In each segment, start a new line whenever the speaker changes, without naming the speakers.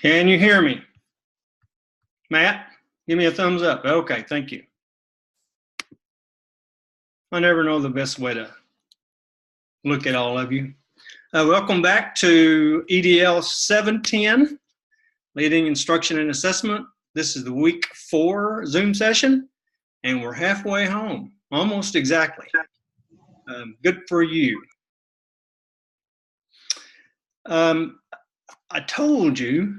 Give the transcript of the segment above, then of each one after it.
Can you hear me? Matt, give me a thumbs up. Okay, thank you. I never know the best way to look at all of you. Welcome back to EDL 710, Leading Instruction and Assessment. This is the week 4 Zoom session, and we're halfway home, almost exactly. Good for you. I told you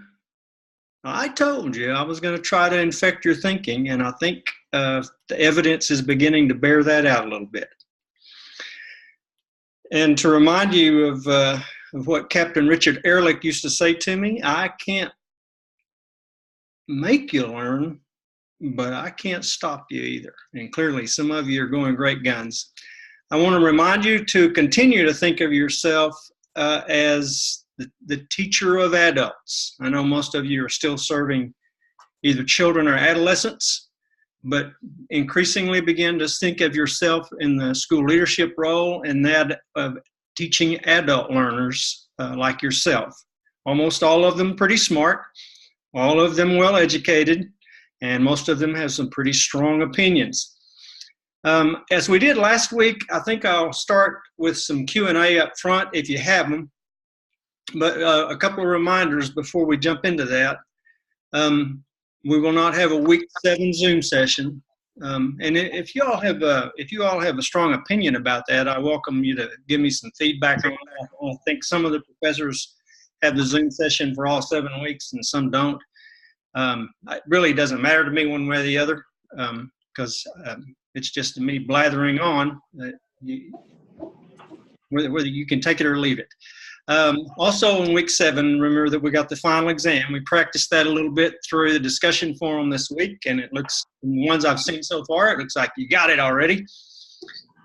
I was going to try to infect your thinking, and I think the evidence is beginning to bear that out a little bit. And to remind you of what Captain Richard Ehrlich used to say to me, I can't make you learn, but I can't stop you either. And clearly, some of you are going great guns. I want to remind you to continue to think of yourself as the teacher of adults. I know most of you are still serving either children or adolescents, but increasingly begin to think of yourself in the school leadership role and that of teaching adult learners like yourself. Almost all of them pretty smart, all of them well educated, and most of them have some pretty strong opinions. As we did last week, I think I'll start with some Q&A up front if you have them. But a couple of reminders before we jump into that. We will not have a week 7 Zoom session. And if you all have a strong opinion about that, I welcome you to give me some feedback on that. I think some of the professors have the Zoom session for all 7 weeks and some don't. It really doesn't matter to me one way or the other, because it's just me blathering on, whether you can take it or leave it. Also in week 7, remember that we got the final exam. We practiced that a little bit through the discussion forum this week, and it looks, from the ones I've seen so far, it looks like you got it already.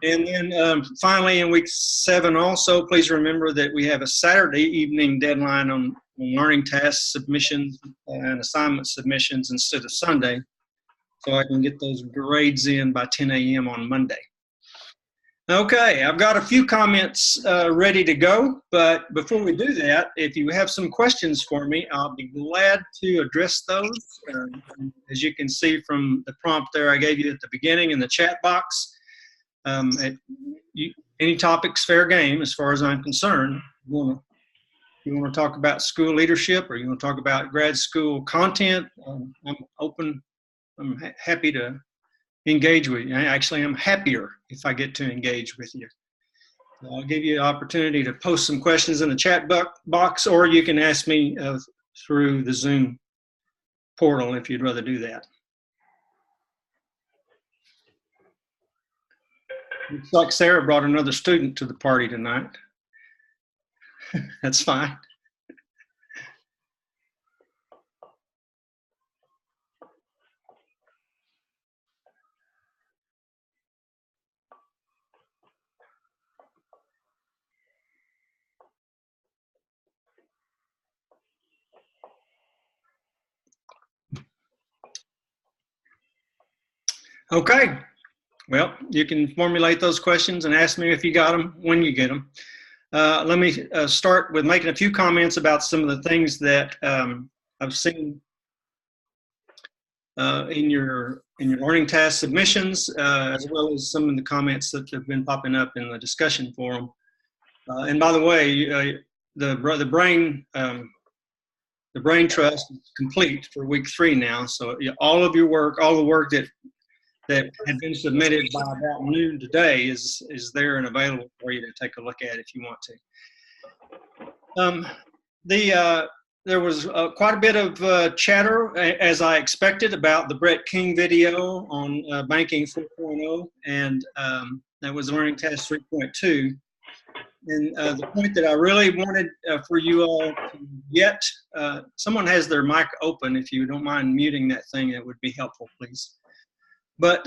And then finally in week 7 also, please remember that we have a Saturday evening deadline on learning task submissions and assignment submissions instead of Sunday, so I can get those grades in by 10 a.m. on Monday. Okay, I've got a few comments ready to go, but before we do that, if you have some questions for me, I'll be glad to address those. As you can see from the prompt there I gave you at the beginning in the chat box, any topic's fair game as far as I'm concerned. You want to talk about school leadership or you want to talk about grad school content, I'm open. I'm happy to engage with you. Actually, I'm happier if I get to engage with you. I'll give you an opportunity to post some questions in the chat box, or you can ask me through the Zoom portal if you'd rather do that. Looks like Sarah brought another student to the party tonight. That's fine. Okay, well, you can formulate those questions and ask me if you got them when you get them. Let me start with making a few comments about some of the things that I've seen in your learning task submissions, as well as some of the comments that have been popping up in the discussion forum. And by the way, the brain trust is complete for week 3 now. So all of your work, all the work that had been submitted by about noon today is there and available for you to take a look at if you want to. There was quite a bit of chatter, as I expected, about the Brett King video on Banking 4.0, and that was Learning Task 3.2. And the point that I really wanted for you all to get, someone has their mic open. If you don't mind muting that thing, that would be helpful, please. But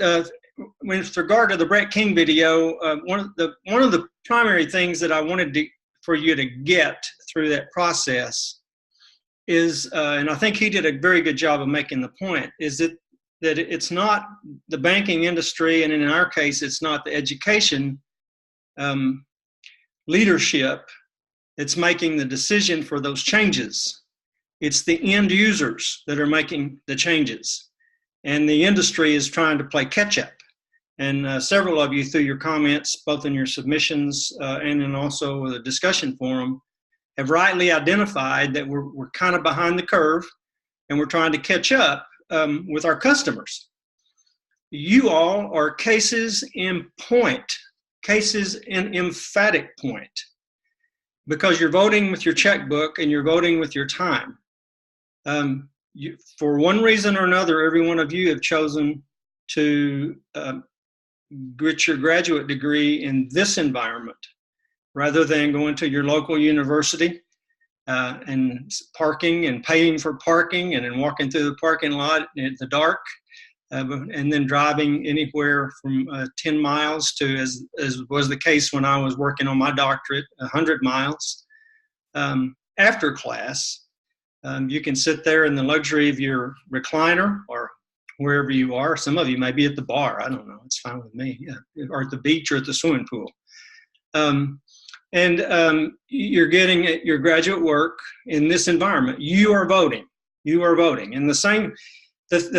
with regard to the Brett King video, one of the primary things that I wanted for you to get through that process is, and I think he did a very good job of making the point, is that it's not the banking industry, and in our case, it's not the education leadership that's making the decision for those changes. It's the end users that are making the changes. And the industry is trying to play catch up. And several of you, through your comments, both in your submissions and in also the discussion forum, have rightly identified that we're kind of behind the curve and we're trying to catch up with our customers. You all are cases in point, cases in emphatic point, because you're voting with your checkbook and you're voting with your time. For one reason or another, every one of you have chosen to get your graduate degree in this environment rather than going to your local university and parking and paying for parking and then walking through the parking lot in the dark and then driving anywhere from 10 miles to, as was the case when I was working on my doctorate, 100 miles after class. You can sit there in the luxury of your recliner or wherever you are. Some of you may be at the bar. I don't know. It's fine with me. Yeah. Or at the beach or at the swimming pool. You're getting your graduate work in this environment. You are voting. You are voting. And the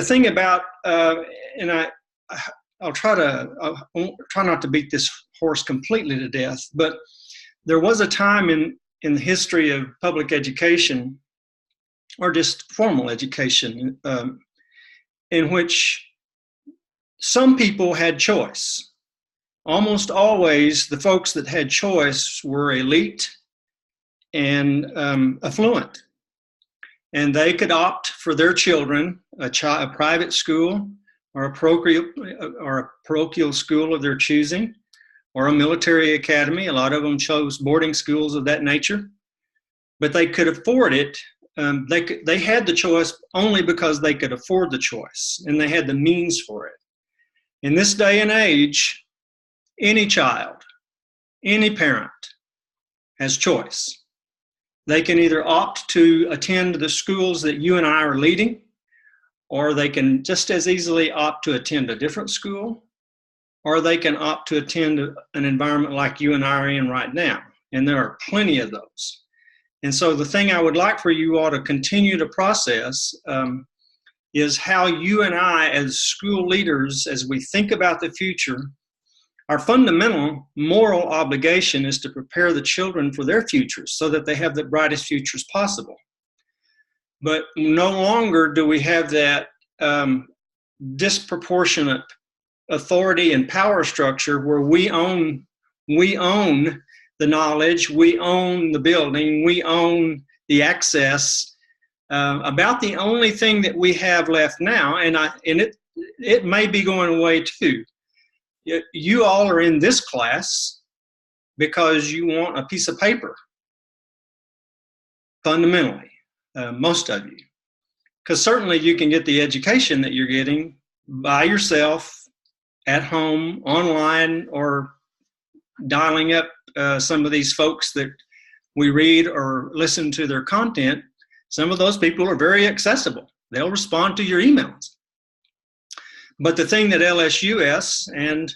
thing about, and I'll try not to beat this horse completely to death, but there was a time in the history of public education, or just formal education, in which some people had choice. Almost always, the folks that had choice were elite and affluent. And they could opt for their children a private school or a parochial school of their choosing, or a military academy. A lot of them chose boarding schools of that nature. But they could afford it. They had the choice only because they could afford the choice, and they had the means for it. In this day and age, any child, any parent has choice. They can either opt to attend the schools that you and I are leading, or they can just as easily opt to attend a different school, or they can opt to attend an environment like you and I are in right now. And there are plenty of those. And so the thing I would like for you all to continue to process is how you and I, as school leaders, as we think about the future, our fundamental moral obligation is to prepare the children for their futures so that they have the brightest futures possible. But no longer do we have that disproportionate authority and power structure where we own the knowledge, we own the building, we own the access. About the only thing that we have left now, and it may be going away too. You all are in this class because you want a piece of paper, fundamentally, most of you. Because certainly you can get the education that you're getting by yourself, at home, online, or dialing up some of these folks that we read or listen to their content. Some of those people are very accessible. They'll respond to your emails. But the thing that LSUS and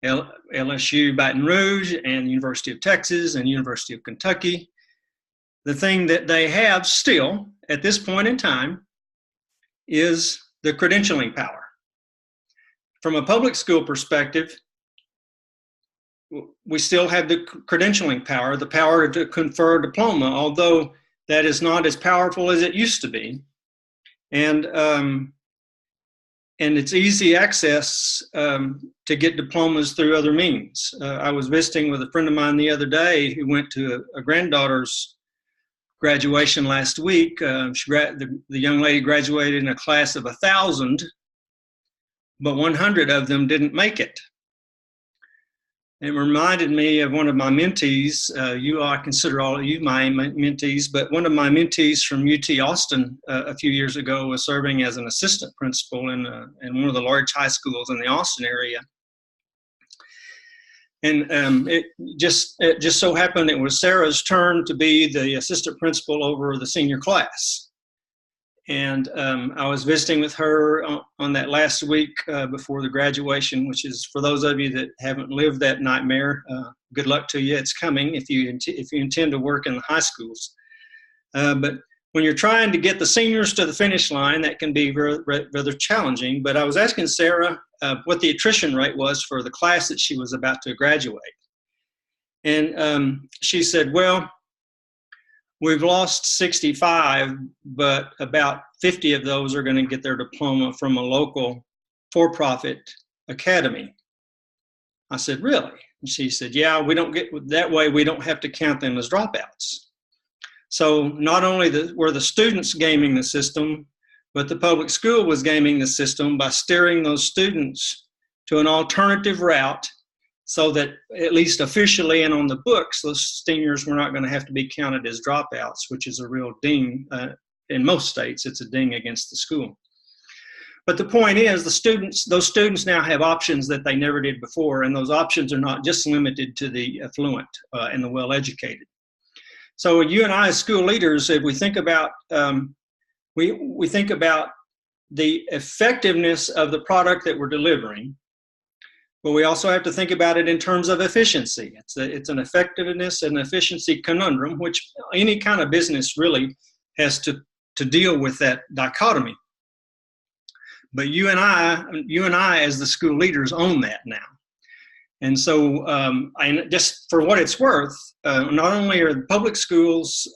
LSU Baton Rouge and University of Texas and University of Kentucky, the thing that they have still at this point in time is the credentialing power. From a public school perspective, we still have the credentialing power, the power to confer a diploma, although that is not as powerful as it used to be. And it's easy access to get diplomas through other means. I was visiting with a friend of mine the other day who went to a granddaughter's graduation last week. The young lady graduated in a class of 1,000, but 100 of them didn't make it. It reminded me of one of my mentees. I consider all of you my mentees, but one of my mentees from UT Austin a few years ago was serving as an assistant principal in one of the large high schools in the Austin area. And it just so happened it was Sarah's turn to be the assistant principal over the senior class. And I was visiting with her on that last week before the graduation, which is, for those of you that haven't lived that nightmare, good luck to you. It's coming if you intend to work in the high schools. But when you're trying to get the seniors to the finish line, that can be rather challenging. But I was asking Sarah what the attrition rate was for the class that she was about to graduate. And she said, well, we've lost 65, but about 50 of those are going to get their diploma from a local for-profit academy. I said, really? And she said, yeah, we don't get that way. We don't have to count them as dropouts. So not only were the students gaming the system, but the public school was gaming the system by steering those students to an alternative route so that at least officially and on the books, those seniors were not going to have to be counted as dropouts, which is a real ding. In most states, it's a ding against the school. But the point is, those students now have options that they never did before, and those options are not just limited to the affluent and the well-educated. So you and I, as school leaders, if we think about we think about the effectiveness of the product that we're delivering, but we also have to think about it in terms of efficiency. It's an effectiveness and efficiency conundrum, which any kind of business really has to deal with that dichotomy. But you and I, as the school leaders, own that now. And so, just for what it's worth, not only are the public schools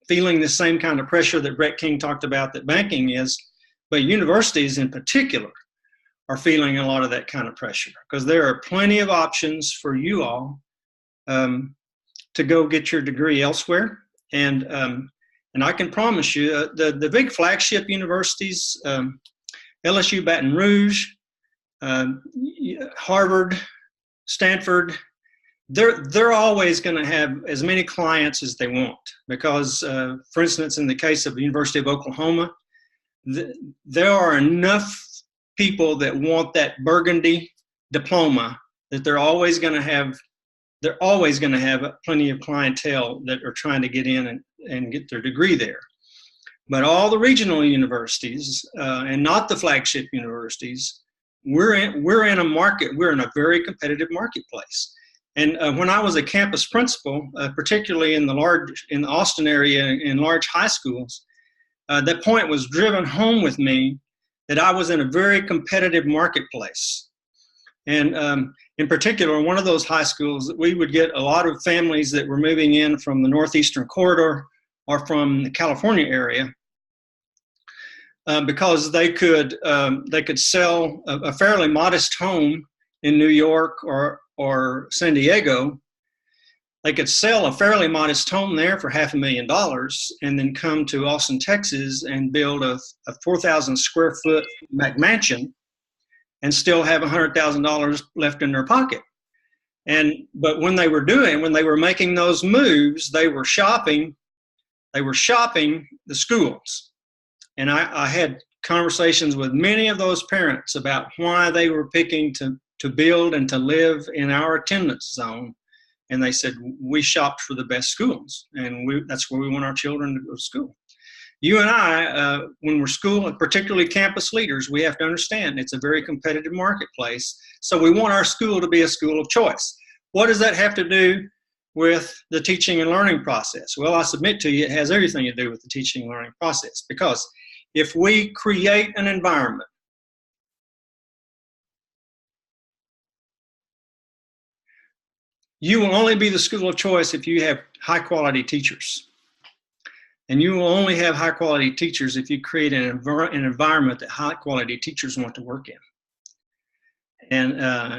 feeling the same kind of pressure that Brett King talked about that banking is, but universities in particular are feeling a lot of that kind of pressure, because there are plenty of options for you all to go get your degree elsewhere. And I can promise you, the big flagship universities, LSU, Baton Rouge, Harvard, Stanford, they're always going to have as many clients as they want, because, for instance, in the case of the University of Oklahoma, there are enough people that want that burgundy diploma that they're always going to have plenty of clientele that are trying to get in and get their degree there. But all the regional universities and not the flagship universities, we're in a market. We're in a very competitive marketplace. And when I was a campus principal, particularly in the Austin area in large high schools, that point was driven home with me that I was in a very competitive marketplace. And in particular, in one of those high schools, we would get a lot of families that were moving in from the Northeastern Corridor or from the California area, because they could sell a fairly modest home in New York or San Diego. They could sell a fairly modest home there for $500,000 and then come to Austin, Texas and build a 4,000 square foot McMansion and still have $100,000 left in their pocket. But when they were making those moves, they were shopping the schools. And I had conversations with many of those parents about why they were picking to build and to live in our attendance zone. And they said, we shopped for the best schools, and that's where we want our children to go to school. You and I, when we're school, particularly campus leaders, we have to understand it's a very competitive marketplace. So we want our school to be a school of choice. What does that have to do with the teaching and learning process? Well, I submit to you, it has everything to do with the teaching and learning process, because if we create an environment you will only be the school of choice if you have high quality teachers. And you will only have high quality teachers if you create an environment that high quality teachers want to work in. And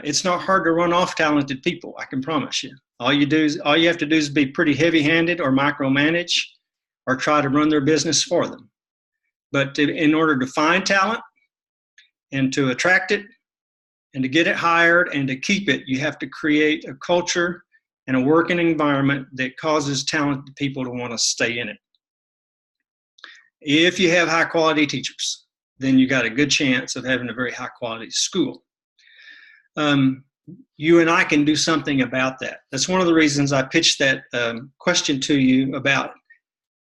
it's not hard to run off talented people, I can promise you. All you have to do is be pretty heavy handed or micromanage or try to run their business for them. But in order to find talent and to attract it, and to get it hired and to keep it, you have to create a culture and a working environment that causes talented people to want to stay in it. If you have high quality teachers, then you got a good chance of having a very high quality school. You and I can do something about that. That's one of the reasons I pitched that question to you about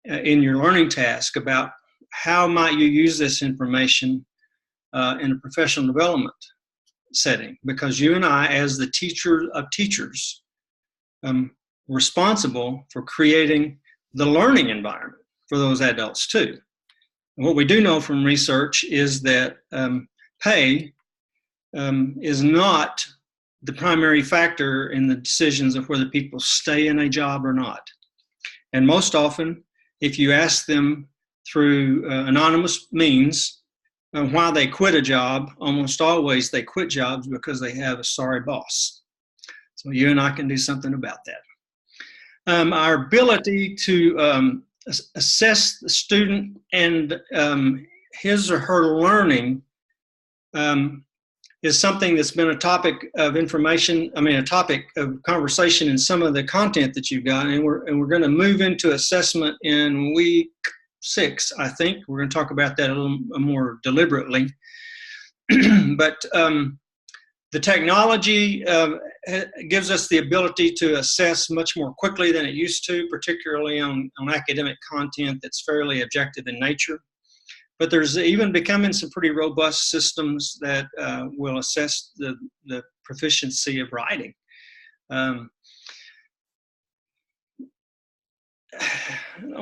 in your learning task about how might you use this information in a professional development setting, because you and I, as the teacher of teachers, responsible for creating the learning environment for those adults too. And what we do know from research is that pay is not the primary factor in the decisions of whether people stay in a job or not. And most often, if you ask them through anonymous means why they quit a job, almost always they quit jobs because they have a sorry boss. So you and I can do something about that. Our ability to assess the student and his or her learning is something that's been a topic of a topic of conversation in some of the content that you've got, and we're going to move into assessment in week 6, I think. We're going to talk about that a little more deliberately. But the technology gives us the ability to assess much more quickly than it used to, particularly on academic content that's fairly objective in nature. But there's even becoming some pretty robust systems that will assess the proficiency of writing. On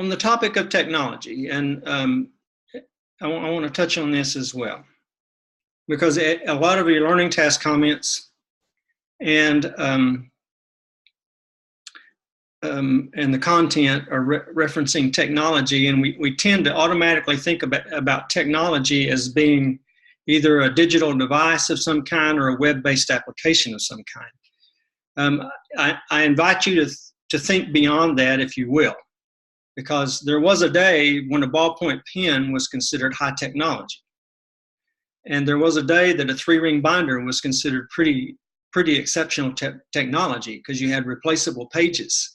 the topic of technology, and I want to touch on this as well, because a lot of your learning task comments and the content are referencing technology, and we tend to automatically think about technology as being either a digital device of some kind or a web-based application of some kind. I invite you to think beyond that, if you will, because there was a day when a ballpoint pen was considered high technology. And there was a day that a 3-ring binder was considered pretty exceptional technology, because you had replaceable pages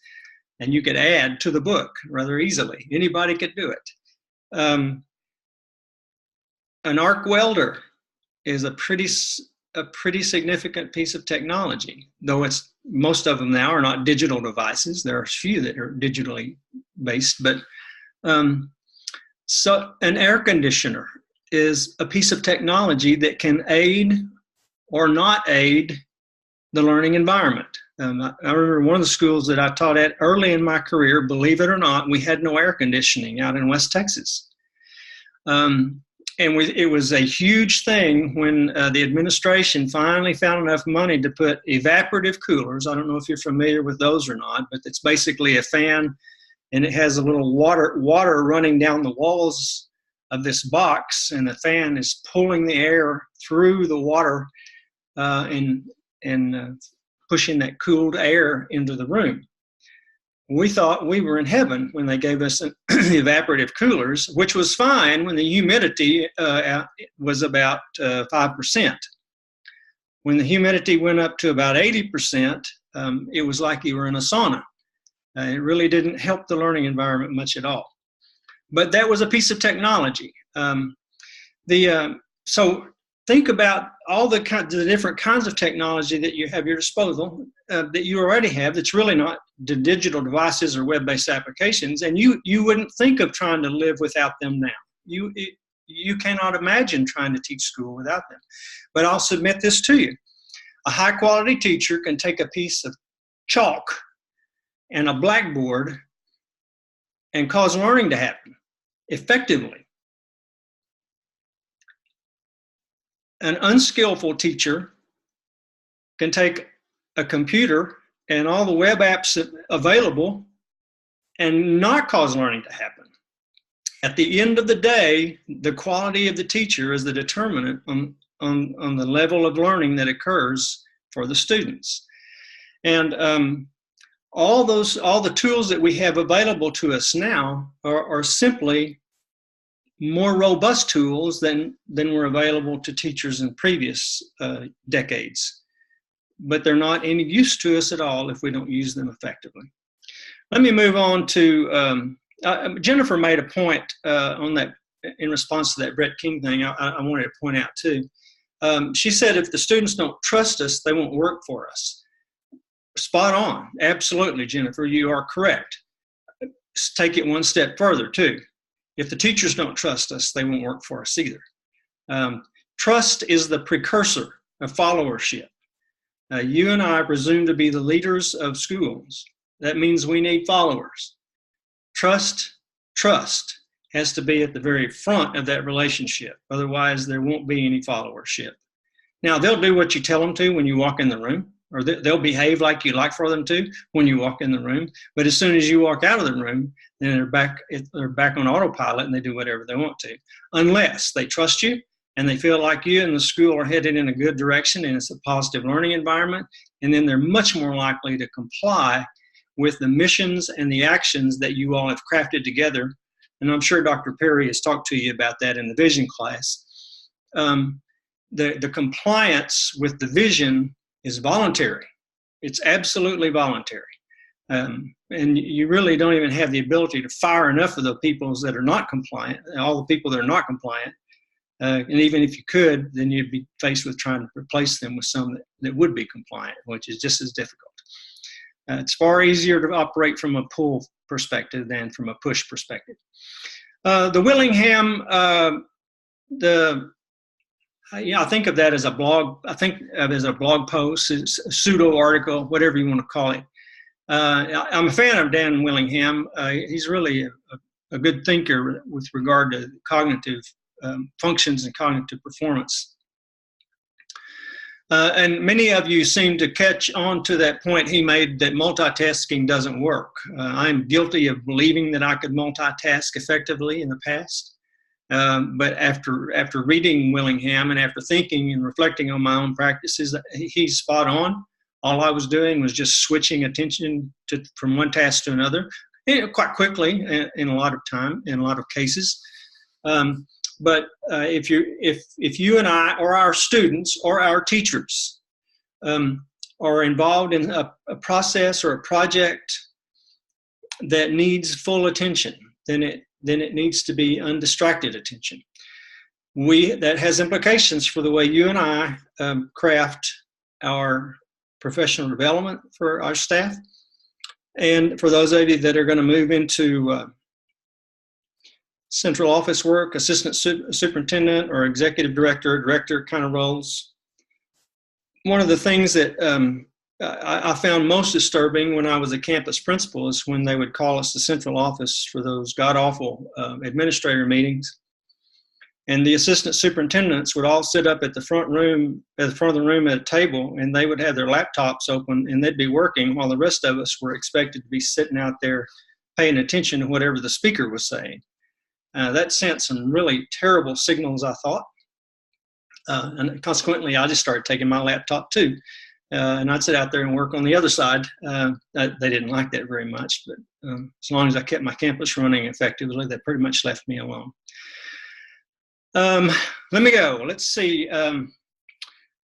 and you could add to the book rather easily. Anybody could do it. An arc welder is a pretty significant piece of technology, though most of them now are not digital devices. There are a few that are digitally based, but so an air conditioner is a piece of technology that can aid or not aid the learning environment. I remember one of the schools that I taught at early in my career, believe it or not, we had no air conditioning out in West Texas. And it was a huge thing when the administration finally found enough money to put evaporative coolers. I don't know if you're familiar with those or not, but it's basically a fan, and it has a little water running down the walls of this box, and the fan is pulling the air through the water and pushing that cooled air into the room. We thought we were in heaven when they gave us evaporative coolers, which was fine when the humidity was about 5%. When the humidity went up to about 80%, it was like you were in a sauna. It really didn't help the learning environment much at all. But that was a piece of technology. So think about all the different kinds of technology that you have at your disposal, that you already have, that's really not the digital devices or web-based applications, and you wouldn't think of trying to live without them now. You cannot imagine trying to teach school without them. But I'll submit this to you. A high-quality teacher can take a piece of chalk and a blackboard and cause learning to happen effectively. An unskillful teacher can take a computer and all the web apps available and not cause learning to happen. At the end of the day, the quality of the teacher is the determinant on the level of learning that occurs for the students. And all the tools that we have available to us now are simply more robust tools than were available to teachers in previous decades. But they're not any use to us at all if we don't use them effectively. Let me move on to, Jennifer made a point on that in response to that Brett King thing I wanted to point out too. She said if the students don't trust us, they won't work for us. Spot on. Absolutely, Jennifer, you are correct. Let's take it one step further too. If the teachers don't trust us, they won't work for us either. Trust is the precursor of followership. You and I presume to be the leaders of schools. That means we need followers. Trust has to be at the very front of that relationship. Otherwise, there won't be any followership. Now, they'll do what you tell them to when you walk in the room, or they'll behave like you like for them to when you walk in the room. But as soon as you walk out of the room, then they're back on autopilot and they do whatever they want to, unless they trust you and they feel like you and the school are headed in a good direction and it's a positive learning environment. And then they're much more likely to comply with the missions and the actions that you all have crafted together. And I'm sure Dr. Perry has talked to you about that in the vision class. The compliance with the vision is voluntary. It's absolutely voluntary. And you really don't even have the ability to fire enough of the people that are not compliant, all the people that are not compliant. And even if you could, then you'd be faced with trying to replace them with some that would be compliant, which is just as difficult. It's far easier to operate from a pull perspective than from a push perspective. The Willingham, I think of that as a blog. I think of it as a blog post, a pseudo article, whatever you want to call it. I'm a fan of Dan Willingham. He's really a good thinker with regard to cognitive functions and cognitive performance. And many of you seem to catch on to that point he made that multitasking doesn't work. I'm guilty of believing that I could multitask effectively in the past. But after reading Willingham and after thinking and reflecting on my own practices, he's spot on. All I was doing was just switching attention from one task to another, quite quickly in a lot of time, in a lot of cases. But if you and I, or our students, or our teachers, are involved in a process or a project that needs full attention, then it needs to be undistracted attention. That has implications for the way you and I craft our professional development for our staff, and for those of you that are going to move into central office work, assistant superintendent or executive director kind of roles. One of the things that I found most disturbing when I was a campus principal is when they would call us to central office for those god-awful administrator meetings. And the assistant superintendents would all sit up at the front of the room at a table, and they would have their laptops open and they'd be working while the rest of us were expected to be sitting out there paying attention to whatever the speaker was saying. That sent some really terrible signals, I thought. And consequently, I just started taking my laptop too. And I'd sit out there and work on the other side. They didn't like that very much, but as long as I kept my campus running effectively, they pretty much left me alone. Let me go. Let's see. I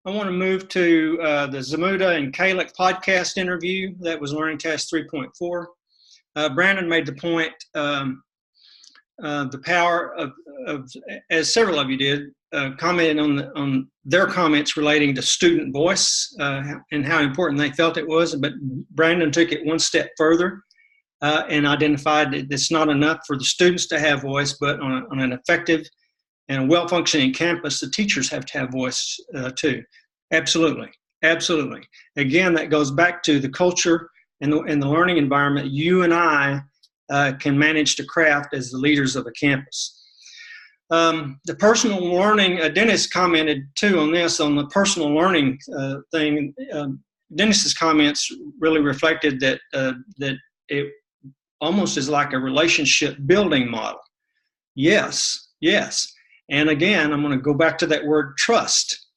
want to move to the Zamuda and Kalick podcast interview. That was Learning Task 3.4. Brandon made the point, the power of, as several of you did, commented on their comments relating to student voice and how important they felt it was. But Brandon took it one step further and identified that it's not enough for the students to have voice, but on an effective and a well-functioning campus, the teachers have to have voice too. Absolutely, absolutely. Again, that goes back to the culture and the learning environment you and I can manage to craft as the leaders of a campus. The personal learning, Dennis commented too on this, on the personal learning thing. Dennis's comments really reflected that it almost is like a relationship building model. Yes, yes. And again, I'm going to go back to that word trust.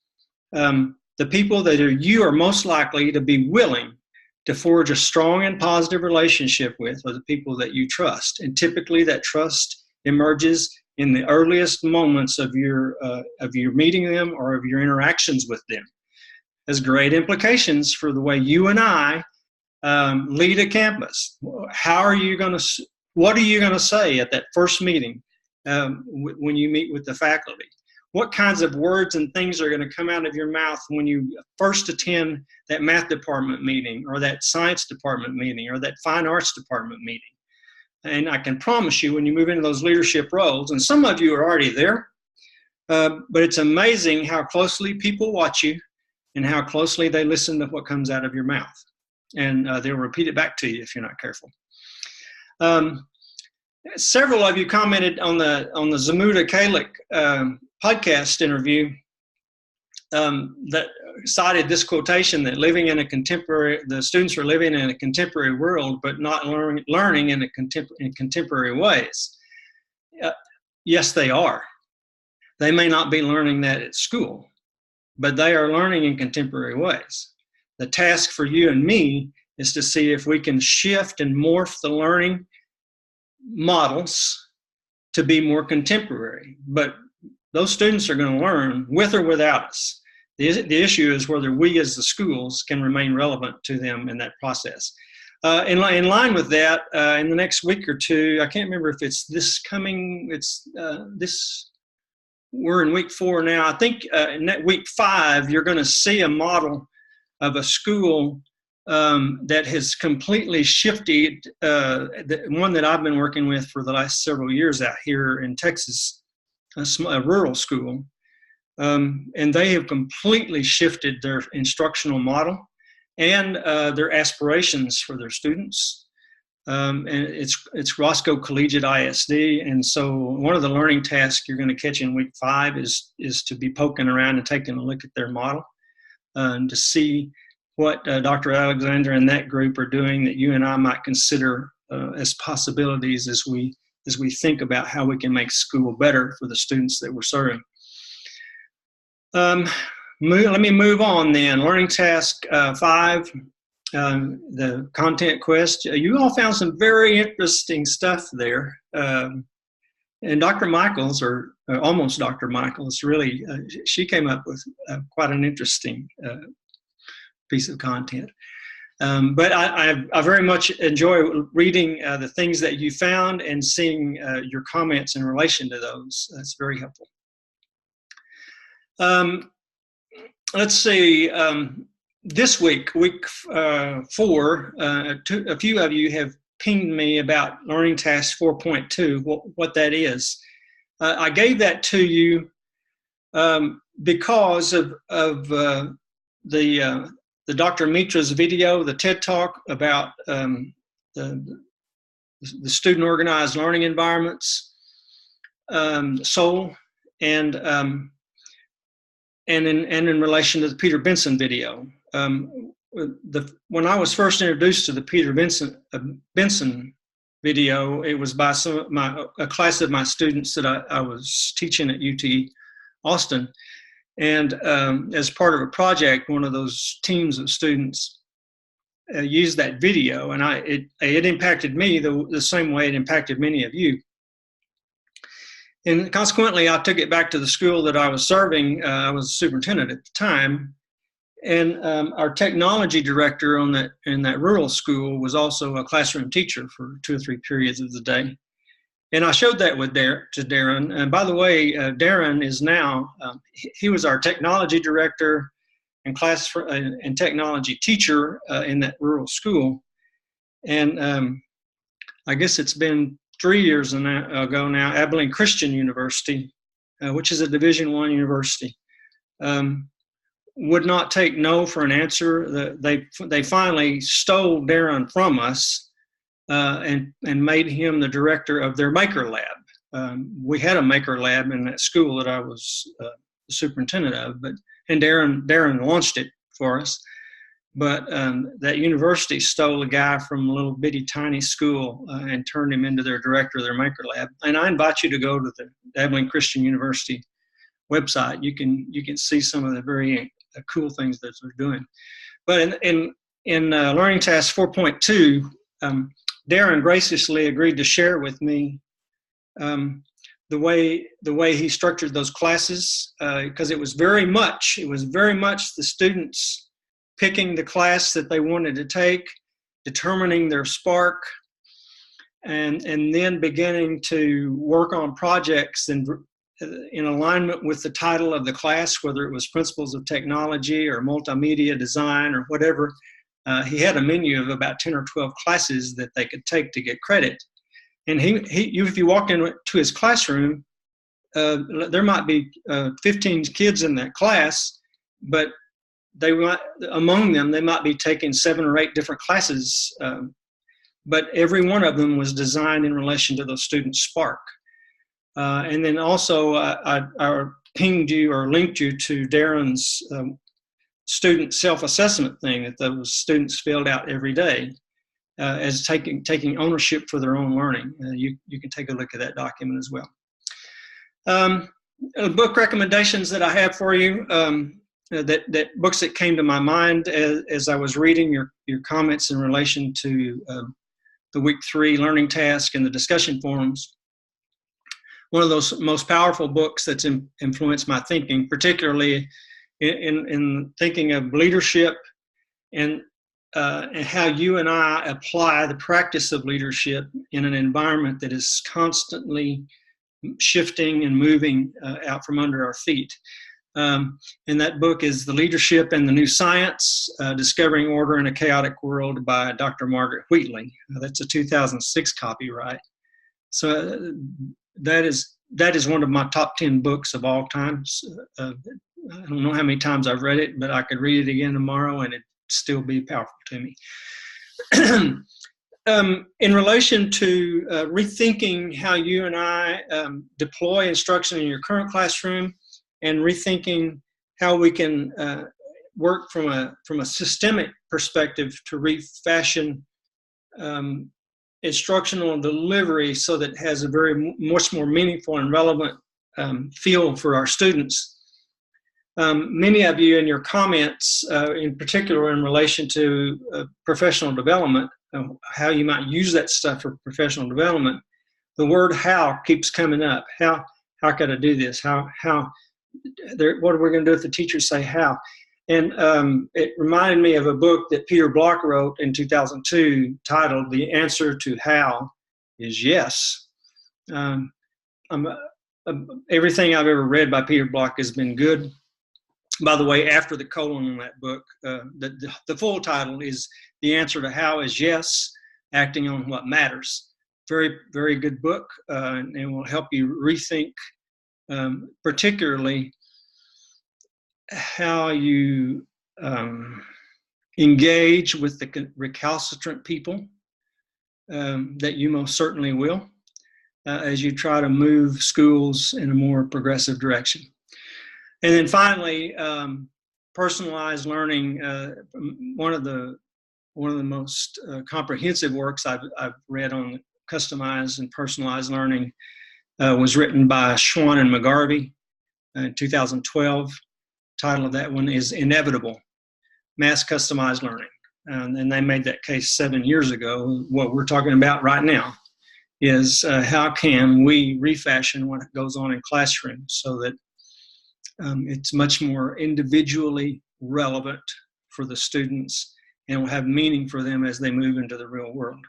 The people that you are most likely to be willing to forge a strong and positive relationship with are the people that you trust. And typically that trust emerges in the earliest moments of your meeting them or of your interactions with them. Has great implications for the way you and I lead a campus. What are you going to say at that first meeting when you meet with the faculty? What kinds of words and things are going to come out of your mouth when you first attend that math department meeting or that science department meeting or that fine arts department meeting? And I can promise you when you move into those leadership roles, and some of you are already there, but it's amazing how closely people watch you and how closely they listen to what comes out of your mouth. And they'll repeat it back to you if you're not careful. Several of you commented on the Zamuda Kalik podcast interview that cited this quotation that the students are living in a contemporary world, but not learning in contemporary ways. Yes, they are. They may not be learning that at school, but they are learning in contemporary ways. The task for you and me is to see if we can shift and morph the learning models to be more contemporary. But those students are going to learn with or without us. The issue is whether we as the schools can remain relevant to them in that process. In line with that, in the next week or two, I can't remember if it's we're in week 4 now. I think in week 5, you're going to see a model of a school that has completely shifted, the one that I've been working with for the last several years out here in Texas, a rural school. And they have completely shifted their instructional model and their aspirations for their students. And it's Roscoe Collegiate ISD. And so one of the learning tasks you're going to catch in week 5 is to be poking around and taking a look at their model to see what Dr. Alexander and that group are doing that you and I might consider as possibilities as we think about how we can make school better for the students that we're serving. Let me move on then. Learning task 5, the content quest. You all found some very interesting stuff there. And Dr. Michaels, or almost Dr. Michaels, really, she came up with quite an interesting piece of content. But I very much enjoy reading the things that you found and seeing your comments in relation to those. That's very helpful. Let's see. This week, week 4, a few of you have pinged me about Learning Task 4.2, what that is. I gave that to you because of the Dr. Mitra's video, the TED Talk about the student organized learning environments, SOUL, and in relation to the Peter Benson video. When I was first introduced to the Peter Benson video, it was by a class of my students that I was teaching at UT Austin. And as part of a project, one of those teams of students used that video, and it impacted me the same way it impacted many of you. And consequently, I took it back to the school that I was serving. I was superintendent at the time, and our technology director in that rural school was also a classroom teacher for 2 or 3 periods of the day. And I showed that to Darren. And by the way, Darren is now, he was our technology director and and technology teacher in that rural school. And I guess it's been 3 years ago now, Abilene Christian University, which is a Division I university, would not take no for an answer. They finally stole Darren from us and made him the director of their Maker Lab. We had a Maker Lab in that school that I was the superintendent of, and Darren launched it for us. But that university stole a guy from a little bitty tiny school and turned him into their director of their Maker Lab. And I invite you to go to the Abilene Christian University website. You can see some of the very cool things that they're doing. But in Learning Task 4.2, Darren graciously agreed to share with me the way he structured those classes, because it was very much the students picking the class that they wanted to take, determining their spark, and then beginning to work on projects in alignment with the title of the class, whether it was Principles of Technology or Multimedia Design or whatever. He had a menu of about 10 or 12 classes that they could take to get credit. And if you walked into his classroom, there might be 15 kids in that class, but among them, they might be taking 7 or 8 different classes but every one of them was designed in relation to the student's spark. And then also I pinged you or linked you to Darren's student self-assessment thing that those students filled out every day as taking ownership for their own learning. You can take a look at that document as well. Book recommendations that I have for you, that books that came to my mind as I was reading your comments in relation to the week 3 learning task and the discussion forums. One of those most powerful books that's influenced my thinking, particularly in thinking of leadership and how you and I apply the practice of leadership in an environment that is constantly shifting and moving out from under our feet. And that book is The Leadership and the New Science, Discovering Order in a Chaotic World by Dr. Margaret Wheatley. That's a 2006 copyright. So that is one of my top 10 books of all time. I don't know how many times I've read it, but I could read it again tomorrow and it'd still be powerful to me. In relation to rethinking how you and I deploy instruction in your current classroom and rethinking how we can work from a systemic perspective to refashion instructional delivery so that it has a much more meaningful and relevant feel for our students. Many of you in your comments, in particular in relation to professional development, how you might use that stuff for professional development, the word how keeps coming up. How could I do this? What are we going to do if the teachers say how? And it reminded me of a book that Peter Block wrote in 2002 titled The Answer to How is Yes. Everything I've ever read by Peter Block has been good. By the way, after the colon in that book, the full title is The Answer to How is Yes, Acting on What Matters. Very, very good book, and it will help you rethink particularly how you engage with the recalcitrant people that you most certainly will as you try to move schools in a more progressive direction. And then finally, personalized learning. One of the most comprehensive works I've read on customized and personalized learning was written by Schwann and McGarvey in 2012. Title of that one is Inevitable: Mass Customized Learning. And they made that case 7 years ago. What we're talking about right now is how can we refashion what goes on in classrooms so that it's much more individually relevant for the students and will have meaning for them as they move into the real world.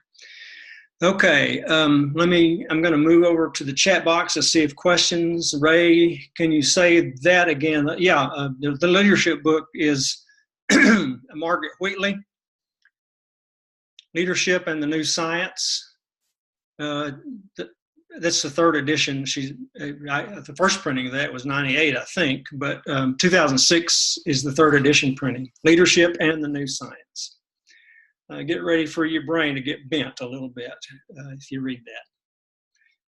Okay, I'm going to move over to the chat box to see if questions. Ray, can you say that again? Yeah, the leadership book is Margaret Wheatley, Leadership and the New Science. That's the 3rd edition. The first printing of that was 98, I think, but 2006 is the 3rd edition printing, Leadership and the New Science. Get ready for your brain to get bent a little bit if you read that.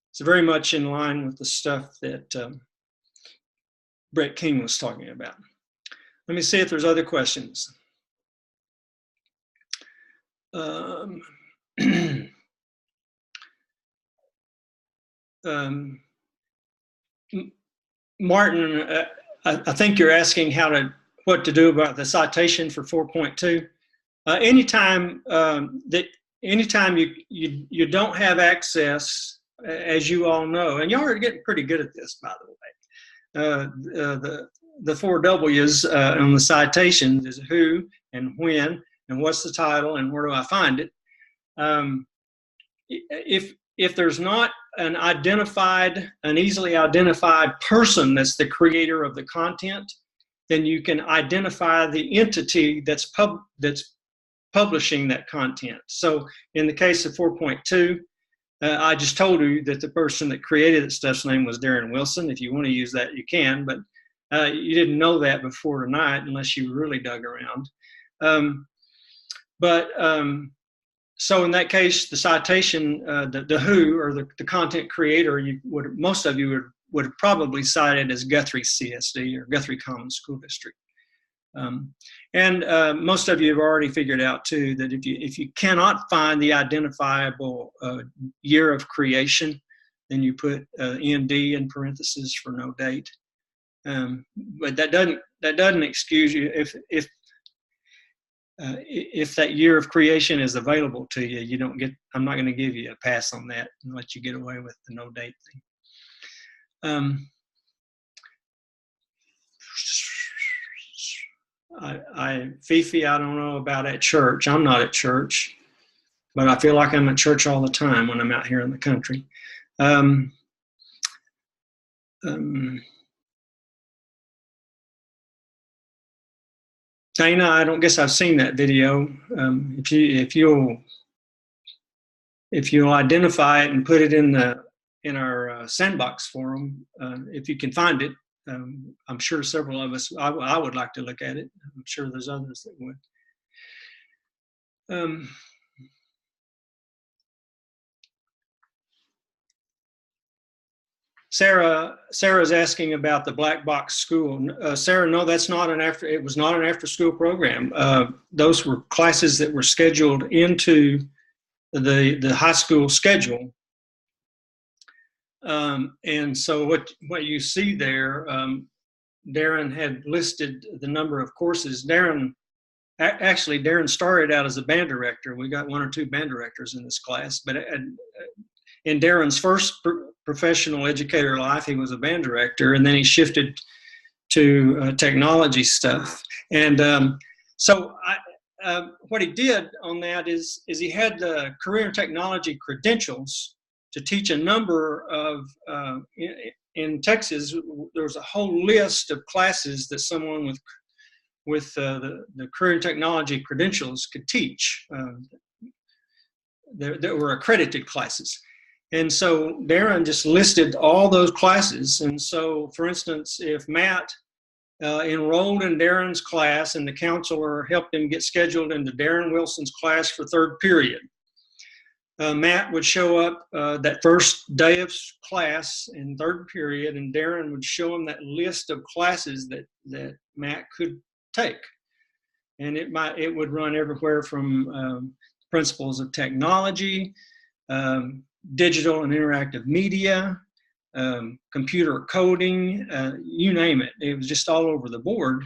It's very much in line with the stuff that Brett King was talking about. Let me see if there's other questions. Martin, I think you're asking what to do about the citation for 4.2. Anytime you don't have access, as you all know, and y'all are getting pretty good at this, by the way. The 4 W's on the citation is who and when and what's the title and where do I find it. If there's not an easily identified person that's the creator of the content, then you can identify the entity that's publishing that content. So in the case of 4.2, I just told you that the person that created that stuff's name was Darren Wilson. If you want to use that, you can, but you didn't know that before tonight unless you really dug around. So in that case, the citation, the who, or the content creator, most of you would have probably cited as Guthrie CSD, or Guthrie Common School District. And most of you have already figured out too that if you cannot find the identifiable year of creation, then you put ND in parentheses for no date. But that doesn't excuse you if that year of creation is available to you. You don't get. I'm not going to give you a pass on that and let you get away with the no date thing. Fifi, I don't know about at church. I'm not at church, but I feel like I'm at church all the time when I'm out here in the country. Dana, I don't guess I've seen that video. If you'll identify it and put it in our sandbox forum, if you can find it, I'm sure several of us, I would like to look at it. I'm sure there's others that would. Sarah's asking about the black box school. Sarah, no, that's not it was not an after school program. Those were classes that were scheduled into the high school schedule. And so what you see there, Darren had listed the number of courses. Darren started out as a band director. We got one or two band directors in this class, but in Darren's first professional educator life, he was a band director, and then he shifted to technology stuff. And so what he did on that is he had the career and technology credentials to teach a number of, in Texas, there was a whole list of classes that someone with the career and technology credentials could teach. There were accredited classes. And so Darren just listed all those classes. And so, for instance, if Matt enrolled in Darren's class and the counselor helped him get scheduled into Darren Wilson's class for third period, Matt would show up that first day of class in third period, and Darren would show him that list of classes that Matt could take. And it would run everywhere from principles of technology, digital and interactive media, computer coding, you name it. It was just all over the board.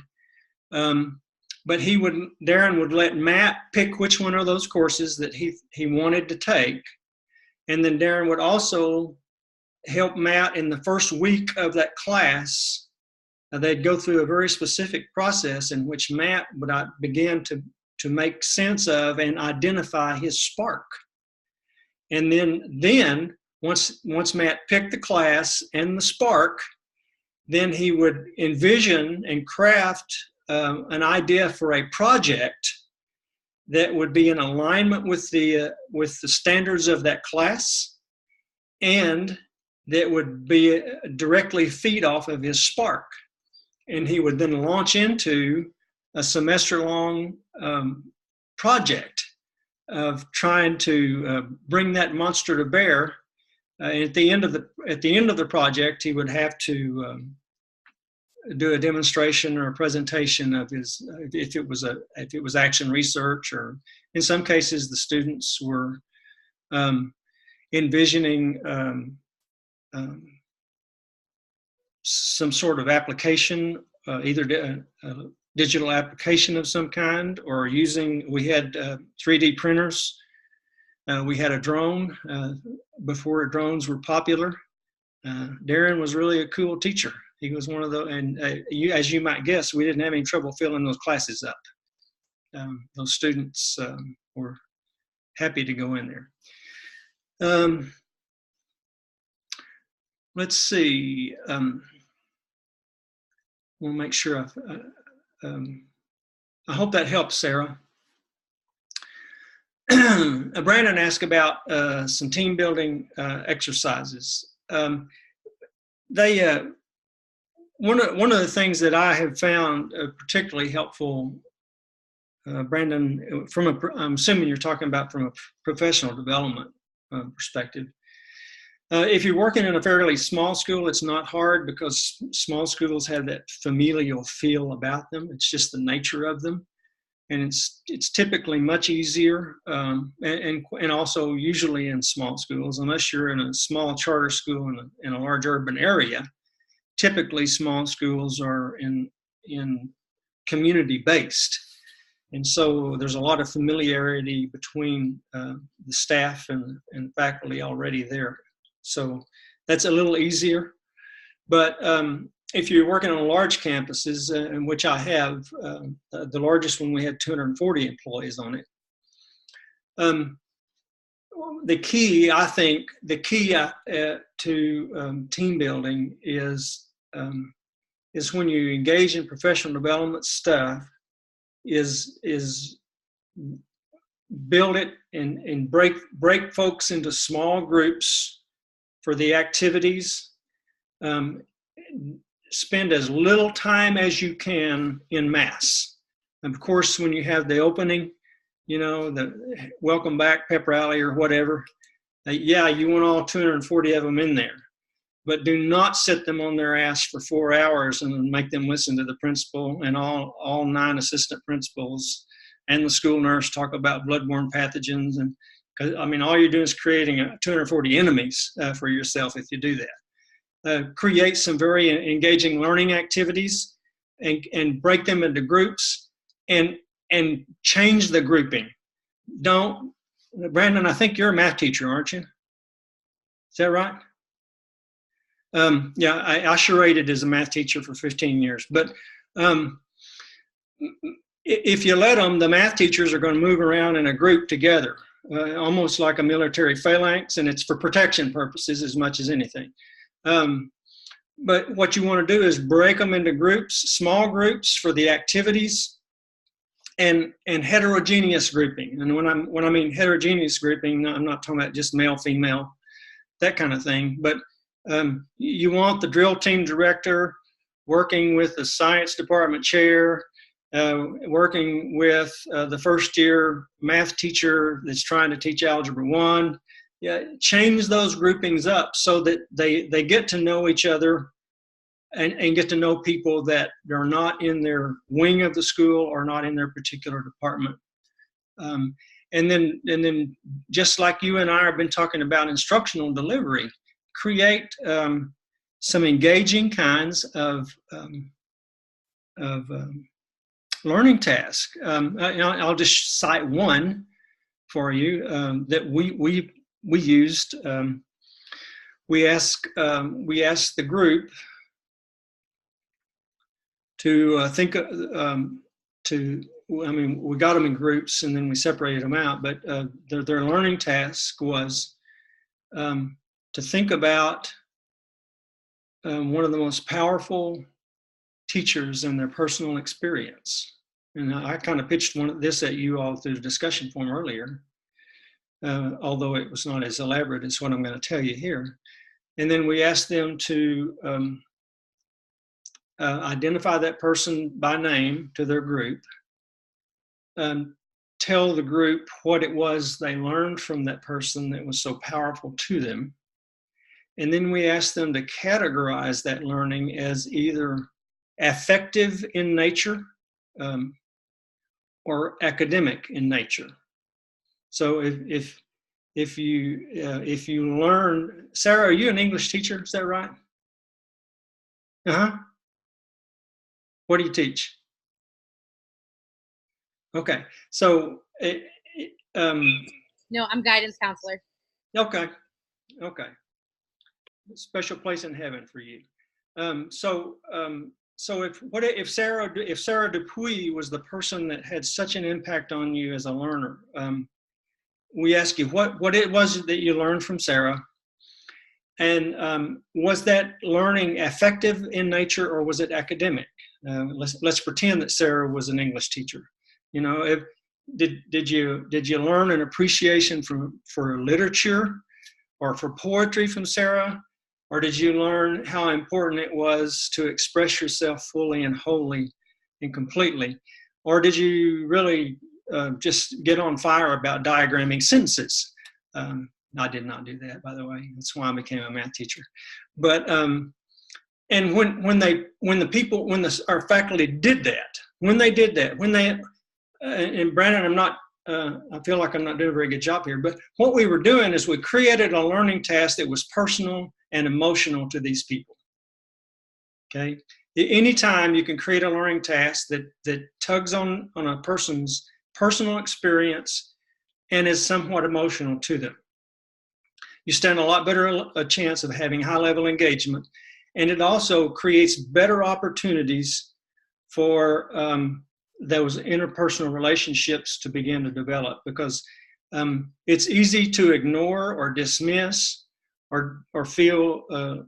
But Darren would let Matt pick which one of those courses that he wanted to take. And then Darren would also help Matt in the first week of that class. They'd go through a very specific process in which Matt would begin to make sense of and identify his spark. And then once Matt picked the class and the spark, then he would envision and craft an idea for a project that would be in alignment with the standards of that class, and that would be directly feed off of his spark. And he would then launch into a semester-long project of trying to bring that monster to bear. At the end of the project, he would have to do a demonstration or a presentation of his, if it was action research, or in some cases the students were envisioning some sort of application, either digital application of some kind, or we had 3D printers. We had a drone before drones were popular. Darren was really a cool teacher. He was one of those, and as you might guess, we didn't have any trouble filling those classes up. Those students were happy to go in there. Let's see. We'll make sure I hope that helps, Sarah. Brandon asked about some team building exercises. One of the things that I have found particularly helpful Brandon, I'm assuming you're talking about from a professional development perspective. If you're working in a fairly small school, it's not hard because small schools have that familial feel about them. It's just the nature of them. And it's typically much easier, and also usually in small schools, unless you're in a small charter school in a large urban area. Typically, small schools are in community based, and so there's a lot of familiarity between the staff and faculty already there. So that's a little easier. But if you're working on large campuses, in which I have, the largest one we had 240 employees on it. The key, I think, to team building is when you engage in professional development stuff, is build it and break folks into small groups for the activities. Spend as little time as you can in mass. And of course, when you have the opening, the welcome back pep rally or whatever, yeah, you want all 240 of them in there. But do not sit them on their ass for 4 hours and make them listen to the principal and all 9 assistant principals and the school nurse talk about bloodborne pathogens. And all you're doing is creating 240 enemies for yourself if you do that. Create some very engaging learning activities and break them into groups and change the grouping. Brandon, I think you're a math teacher, aren't you? Is that right? Yeah, I charated as a math teacher for 15 years. But if you let them, the math teachers are going to move around in a group together, almost like a military phalanx, and it's for protection purposes as much as anything. But what you want to do is break them into groups, small groups for the activities, and heterogeneous grouping. And when I mean heterogeneous grouping, I'm not talking about just male, female, that kind of thing. But you want the drill team director working with the science department chair, working with the first year math teacher that's trying to teach Algebra 1. Yeah, change those groupings up so that they get to know each other and get to know people that are not in their wing of the school or not in their particular department. And then just like you and I have been talking about instructional delivery, create some engaging kinds of learning tasks. I'll just cite one for you that we used. We asked the group to think we got them in groups and then we separated them out, but their learning task was to think about one of the most powerful teachers in their personal experience. And I kind of pitched this at you all through the discussion forum earlier, although it was not as elaborate as what I'm going to tell you here. And then we asked them to identify that person by name to their group, tell the group what it was they learned from that person that was so powerful to them. And then we asked them to categorize that learning as either affective in nature or academic in nature. So if you learn, Sarah, are you an English teacher? Is that right? What do you teach? Okay, so
no, I'm guidance counselor.
Okay. Special place in heaven for you. So if Sarah Dupuy was the person that had such an impact on you as a learner, we ask you what it was that you learned from Sarah, and was that learning effective in nature or was it academic? Let's pretend that Sarah was an English teacher. Did you learn an appreciation for literature or for poetry from Sarah? Or did you learn how important it was to express yourself fully and wholly and completely? or did you really just get on fire about diagramming sentences? I did not do that, by the way. That's why I became a math teacher. But and when our faculty did that, and Brandon, I feel like I'm not doing a very good job here, but what we were doing is we created a learning task that was personal and emotional to these people. Okay. Anytime you can create a learning task that tugs on a person's personal experience and is somewhat emotional to them, you stand a lot better a chance of having high-level engagement, and it also creates better opportunities for those interpersonal relationships to begin to develop, because it's easy to ignore or dismiss or feel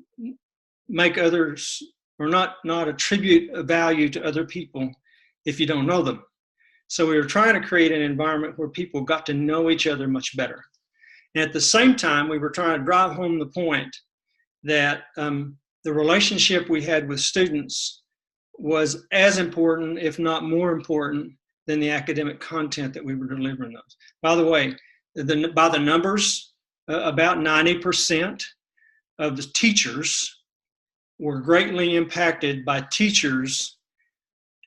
make others or not attribute a value to other people if you don't know them. So we were trying to create an environment where people got to know each other much better. And at the same time, we were trying to drive home the point that the relationship we had with students was as important, if not more important, than the academic content that we were delivering those. By the way, by the numbers, about 90% of the teachers were greatly impacted by teachers,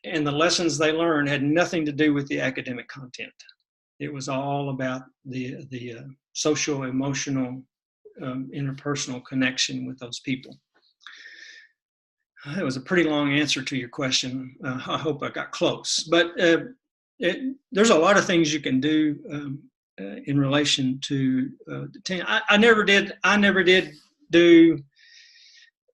and the lessons they learned had nothing to do with the academic content. It was all about the social, emotional, interpersonal connection with those people. That was a pretty long answer to your question. I hope I got close. But there's a lot of things you can do in relation to the team. I never did do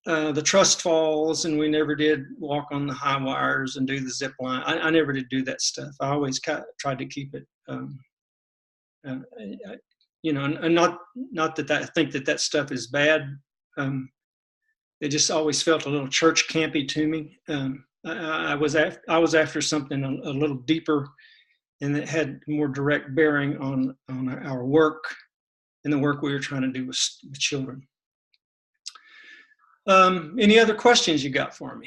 the trust falls, and we never did walk on the high wires and do the zip line. I never did do that stuff. I always tried to keep it, you know, and not that I think that stuff is bad. It just always felt a little church campy to me. I was after something a little deeper, and that had more direct bearing on our work and the work we were trying to do with children. Any other questions you got for me?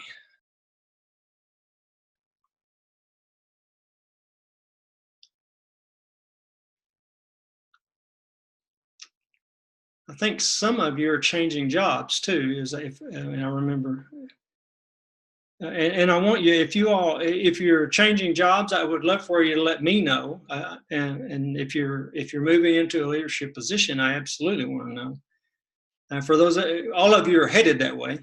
I think some of you are changing jobs too, and I remember. And I want you, if you're changing jobs, I would love for you to let me know. And if you're moving into a leadership position, I absolutely want to know. For those, all of you are headed that way.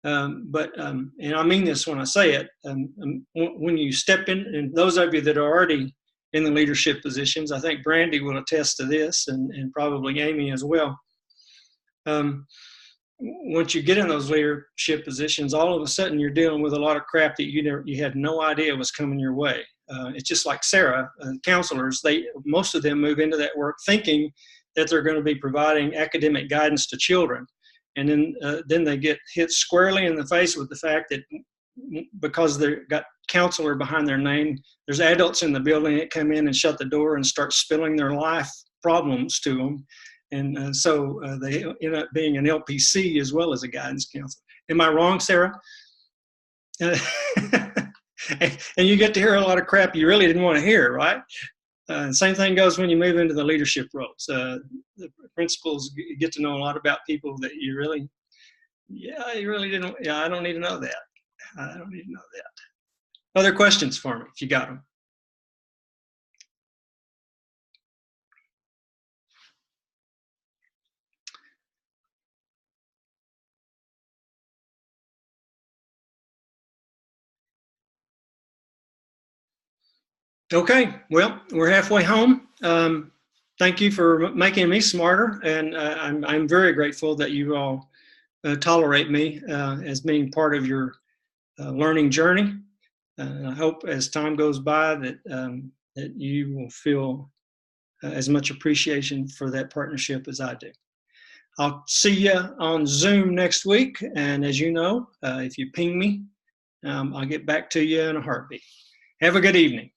But and I mean this when I say it, when you step in, and those of you that are already in the leadership positions, I think Brandy will attest to this, and probably Amy as well. Once you get in those leadership positions, all of a sudden you're dealing with a lot of crap that you had no idea was coming your way. It's just like Sarah, counselors, most of them move into that work thinking that they're going to be providing academic guidance to children. And then they get hit squarely in the face with the fact that because they've got counselor behind their name, there's adults in the building that come in and shut the door and start spilling their life problems to them. And so they end up being an LPC as well as a guidance counselor. Am I wrong, Sarah? And you get to hear a lot of crap you really didn't want to hear, right? Same thing goes when you move into the leadership roles. The principals get to know a lot about people that you really didn't. Yeah, I don't need to know that. I don't need to know that. Other questions for me, if you got them? Okay, well, we're halfway home. Thank you for making me smarter, and I'm very grateful that you all tolerate me as being part of your learning journey. I hope as time goes by that you will feel as much appreciation for that partnership as I do. I'll see you on Zoom next week, and as you know, if you ping me, I'll get back to you in a heartbeat. Have a good evening.